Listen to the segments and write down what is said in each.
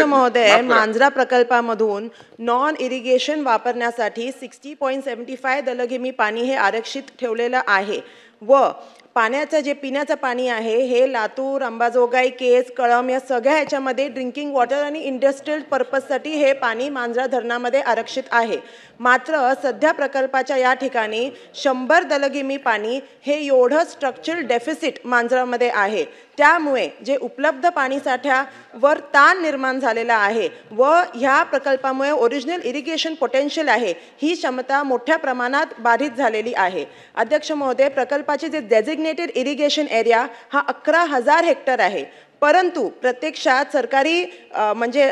महोदय, Manjara प्रकल्पामधून non irrigation वापरण्यासाठी 60.75 दलघेमी पाणी हे आरक्षित ठेवलेलं आहे व पाण्याचं जे पिण्याचं पाणी आहे हे लातूर, अंबाजोगाई, केज, कळंब या सगळ्या ह्याच्यामध्ये ड्रिंकिंग वॉटर आणि इंडस्ट्रियल पर्पजसाठी हे पाणी मांजरा धरणामध्ये आरक्षित आहे। मात्र सध्या प्रकल्पाच्या या ठिकाणी 100 दलघेमी पाणी हे एवढं स्ट्रक्चरल डेफिसिट मांजरामध्ये आहे। त्यामुळे जे उपलब्ध पाणीसाठ्यावर ताण निर्माण झालेला आहे व ह्या प्रकल्पामुळे ओरिजिनल इरिगेशन पोटेन्शियल आहे ही क्षमता मोठ्या प्रमाणात बाधित झालेली आहे। अध्यक्ष महोदय, प्रकल्पाचे जे डेझिग्नेटेड इरिगेशन एरिया हा 11,000 हेक्टर आहे, परंतु प्रत्यक्षात सरकारी म्हणजे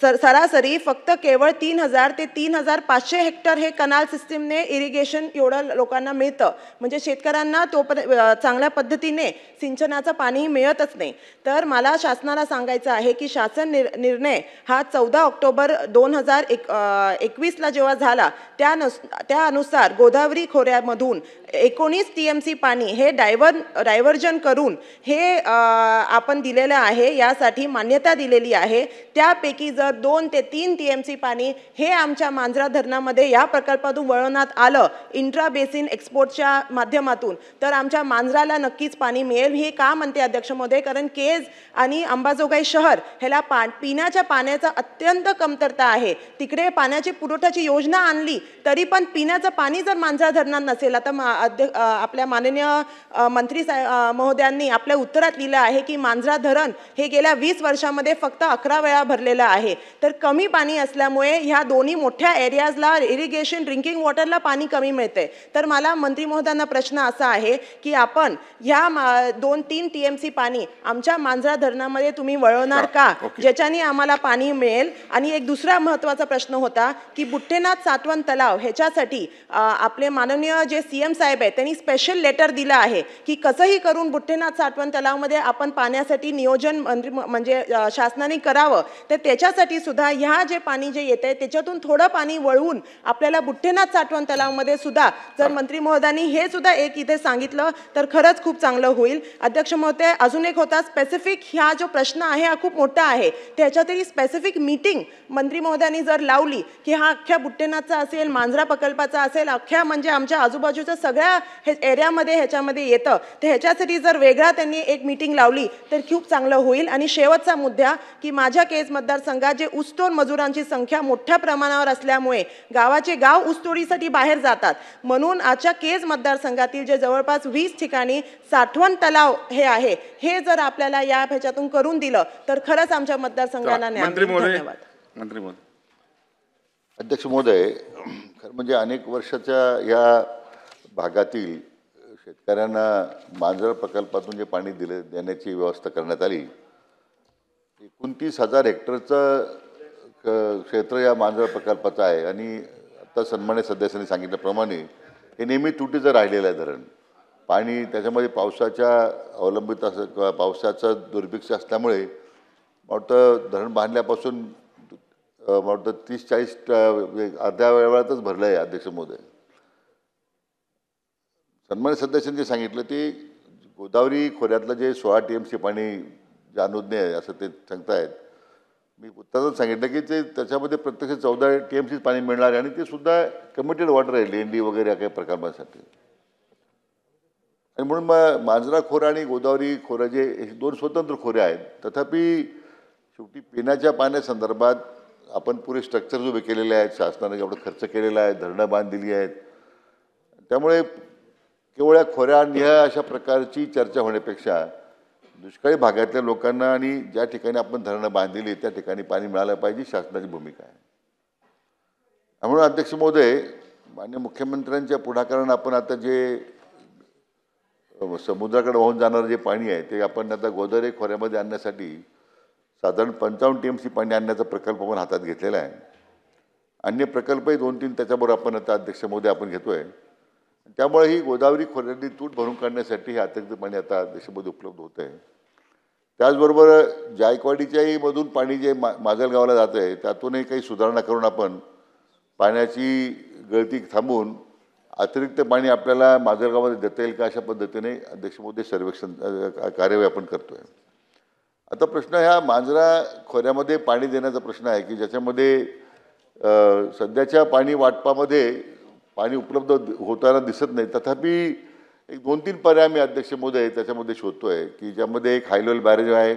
सरासरी फक्त केवळ 3,000 ते 3,500 हेक्टर हे कनाल सिस्टीमने इरिगेशन एवढं लोकांना मिळतं, म्हणजे शेतकऱ्यांना तो चांगल्या पद्धतीने सिंचनाचं पाणी मिळतच नाही। तर मला शासनाला सांगायचं आहे की शासन निर्णय हा 14 ऑक्टोबर 2021ला जेव्हा झाला त्यानुसार गोदावरी खोऱ्यामधून 19 TMC पाणी हे डायव्हर्जन करून हे आपण दिलेलं आहे, यासाठी मान्यता दिलेली आहे। त्यापैकी जर 2 ते 3 TMC पाणी हे आमच्या मांजरा धरणामध्ये या प्रकल्पातून वळवण्यात आलं इंट्रा बेसिन एक्सपोर्टच्या माध्यमातून तर आमच्या मांजराला नक्कीच पाणी मिळेल। हे का म्हणते अध्यक्ष महोदय, कारण केज आणि अंबाजोगाई शहर ह्याला पिण्याच्या पाण्याचा अत्यंत कमतरता आहे। तिकडे पाण्याची पुरवठ्याची योजना आणली तरी पण पिण्याचं पाणी जर मांजरा धरणात नसेल, आता आपल्या माननीय मंत्री महोदयांनी आपल्या उत्तरात लिहिलं आहे की मांजरा धरण हे गेल्या 20 वर्षांमध्ये फक्त 11 वेळा भरलेलं आहे। तर कमी पाणी असल्यामुळे ह्या दोन्ही मोठ्या एरियाजला इरिगेशन ड्रिंकिंग वॉटरला पाणी कमी मिळते। तर मला मंत्री महोदयांना प्रश्न असा आहे की आपण ह्या 2-3 TMC पाणी आमच्या मांजरा धरणामध्ये तुम्ही वळवणार का, ज्याच्याने आम्हाला पाणी मिळेल। आणि एक दुसरा महत्त्वाचा प्रश्न होता की बुट्टेनाथ सातवन तलाव ह्याच्यासाठी आपले माननीय जे CM साहेब आहेत त्यांनी स्पेशल लेटर दिलं आहे की कसंही करून बुट्टेनाथ सातवन तलावमध्ये आपण पाण्यासाठी नियोजन म्हणजे शासनाने करावं। तर त्याच्यासाठी सुद्धा ह्या जे पाणी जे येते त्याच्यातून थोडं पाणी वळवून आपल्याला बुट्टेनाथ सातवन तलावमध्ये सुद्धा जर मंत्री महोदयांनी हे सुद्धा एक इथे सांगितलं तर खरंच खूप चांगलं होईल। अध्यक्ष महोदय, अजून एक होता स्पेसिफिक ह्या जो प्रश्न आहे हा खूप मोठा आहे, त्याच्यातही स्पेसिफिक मीटिंग मंत्री महोदयांनी जर लावली की हा अख्ख्या बुट्टेनाथचा असेल, मांजरा प्रकल्पाचा असेल, अख्ख्या म्हणजे आमच्या आजूबाजूच्या सगळ्या एरियामध्ये ह्याच्यामध्ये येतं, तर ह्याच्यासाठी जर वेगळा त्यांनी एक मीटिंग लावली तर खूप चांगलं होईल। आणि शेवटचा मुद्दा की माझ्या केज मतदारसंघात जे ऊसतोड मजुरांची संख्या मोठ्या प्रमाणावर असल्यामुळे गावाचे गाव ऊसतोडीसाठी बाहेर जातात, म्हणून आजच्या केज मतदारसंघातील जे जवळपास 20 ठिकाणी साठवण तलाव हे आहे हे जर आपल्याला या ह्याच्यातून करून दिलं तर खरंच आमच्या मतदारसंघाला न्याय मिळेल। धन्यवाद। मंत्री महोदय। अध्यक्ष महोदय, खरं म्हणजे अनेक वर्षाच्या या भागातील शेतकऱ्यांना मांजरा प्रकल्पातून जे पाणी देण्याची व्यवस्था करण्यात आली, 29,000 हेक्टरचं क्षेत्र या मांजरा प्रकल्पाचं आहे आणि आता सन्मान्य सदस्यांनी सांगितल्याप्रमाणे हे नेहमी तुटीचं राहिलेलं आहे धरण। पाणी त्याच्यामध्ये पावसाच्या अवलंबित असं पावसाचं दुर्भिक्ष असल्यामुळे वाटतं धरण बांधल्यापासून वाटतं 30-40 अर्ध्या वेळातच भरलं आहे। अध्यक्ष महोदय, सन्मान्य सदस्यांनी सांगितलं ते गोदावरी खोऱ्यातलं जे 16 TMC पाणी जे अनुज्ञ आहे असं ते सांगतायत। मी उत्तरात सांगितलं की ते त्याच्यामध्ये प्रत्यक्ष 14 TMC पाणी मिळणार आहे आणि ते सुद्धा कमिटेड वॉटर आहे लेंडी वगैरे या काही प्रकल्पासाठी। आणि म्हणून मग मांजरा खोरा आणि गोदावरी खोरा जे 2 स्वतंत्र खोरे आहेत, तथापि शेवटी पिण्याच्या पाण्यासंदर्भात आपण पुरे स्ट्रक्चर उभे केलेले आहेत, शासनाने एवढा खर्च केलेला आहे, धरणं बांधलेली आहेत, त्यामुळे केवळ या खोऱ्या ह्या अशा प्रकारची चर्चा होण्यापेक्षा दुष्काळी भागातल्या लोकांना आणि ज्या ठिकाणी आपण धरणं बांधलेली त्या ठिकाणी पाणी मिळालं पाहिजे, शासनाची भूमिका आहे। म्हणून अध्यक्ष महोदय, माननीय मुख्यमंत्र्यांच्या पुढाकारानं आपण आता जे समुद्राकडे वाहून जाणारं जे पाणी आहे ते आपण आता गोदावरी खोऱ्यामध्ये आणण्यासाठी साधारण 55 TMC पाणी आणण्याचा प्रकल्प आपण हातात घेतलेला आहे। अन्य प्रकल्पही 2-3 त्याच्याबरोबर आपण आता अध्यक्ष महोदय आपण घेतोय। त्यामुळे ही गोदावरी खोऱ्यातली तूट भरून काढण्यासाठी हे अतिरिक्त पाणी आता देशामध्ये उपलब्ध होत आहे। त्याचबरोबर जायकवाडीच्याही मधून पाणी जे माजलगावला जातं आहे त्यातूनही काही सुधारणा करून आपण पाण्याची गळती थांबवून अतिरिक्त पाणी आपल्याला माजलगावमध्ये देता येईल का अशा पद्धतीने अध्यक्ष महोदय सर्वेक्षण कार्यवाही आपण करतोय। आता प्रश्न ह्या मांजरा खोऱ्यामध्ये पाणी देण्याचा प्रश्न आहे की ज्याच्यामध्ये सध्याच्या पाणी वाटपामध्ये पाणी उपलब्ध होताना दिसत नाही. तथापि एक 2-3 पर्याय मी अध्यक्ष महोदय त्याच्यामध्ये शोधतोय की ज्यामध्ये एक हाय लेवल बॅरेज आहे,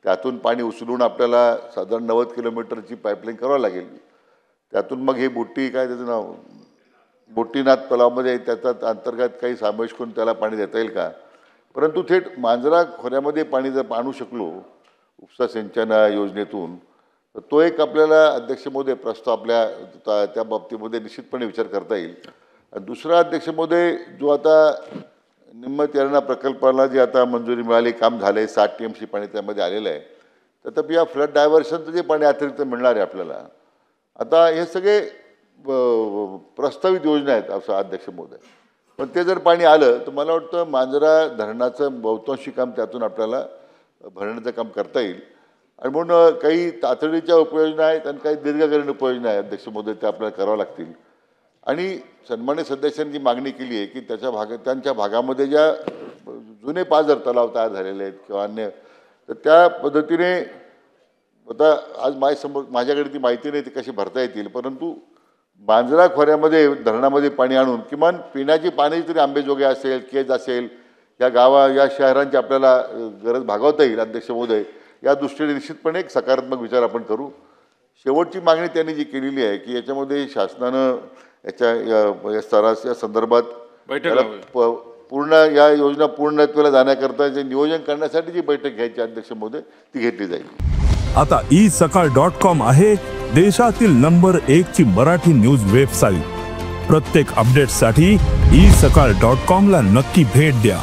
त्यातून पाणी उचलून आपल्याला साधारण 90 किलोमीटरची पाईपलाईन करावं लागेल. त्यातून मग हे बोटी काय त्याचं नाव बोटीनाथ तलावामध्ये त्याचा अंतर्गत काही समावेश करून त्याला पाणी देता येईल का. परंतु थेट मांजरा खोऱ्यामध्ये पाणी जर आणू शकलो उपसा सिंचन योजनेतून तर तो एक आपल्याला अध्यक्ष महोदय प्रस्ताव आपल्या त्या बाबतीमध्ये निश्चितपणे विचार करता येईल. दुसरा अध्यक्ष महोदय जो आता निम्न तेरणा प्रकल्पाला जे आता मंजुरी मिळाली काम झालं आहे 60 TMC पाणी त्यामध्ये आलेलं आहे. तथापि या फ्लड डायव्हर्शनचं जे पाणी अतिरिक्त मिळणार आहे आपल्याला आता हे सगळे प्रस्तावित योजना आहेत असं अध्यक्ष महोदय. पण ते जर पाणी आलं तर मला वाटतं मांजरा धरणाचं बहुतांशी काम त्यातून आपल्याला भरण्याचं काम करता येईल. आणि म्हणून काही तातडीच्या उपाययोजना आहेत आणि काही दीर्घकालीन उपाययोजना आहेत अध्यक्ष महोदय त्या आपल्याला कराव्या लागतील. आणि सन्मान्य सदस्यांनी मागणी केली आहे की त्यांच्या भागामध्ये ज्या जुने पाझर तलाव तयार झालेले आहेत किंवा अन्य तर त्या पद्धतीने आता आज माझ्याकडे ती माहिती नाही ती कशी भरता येतील. परंतु मांजरा खोऱ्यामध्ये धरणामध्ये पाणी आणून किमान पिण्याची पाणी तरी आंबेजोगाई असेल केज असेल या शहरांची आपल्याला गरज भागवता येईल अध्यक्ष महोदय. या दृष्टीने निश्चितपणे एक सकारात्मक विचार आपण करू. शेवटची मागणी त्यांनी जी केलेली आहे की याच्यामध्ये शासनानं या संदर्भात पूर्ण या योजना पूर्णत्वाला जाण्याकरता जे नियोजन करण्यासाठी जी बैठक घ्यायची अध्यक्ष महोदय ती घेतली जाईल. आता isakal.com आहे देशातील नंबर 1 ची मराठी न्यूज वेबसाईट. प्रत्येक अपडेटसाठी isakal.com ला नक्की भेट द्या.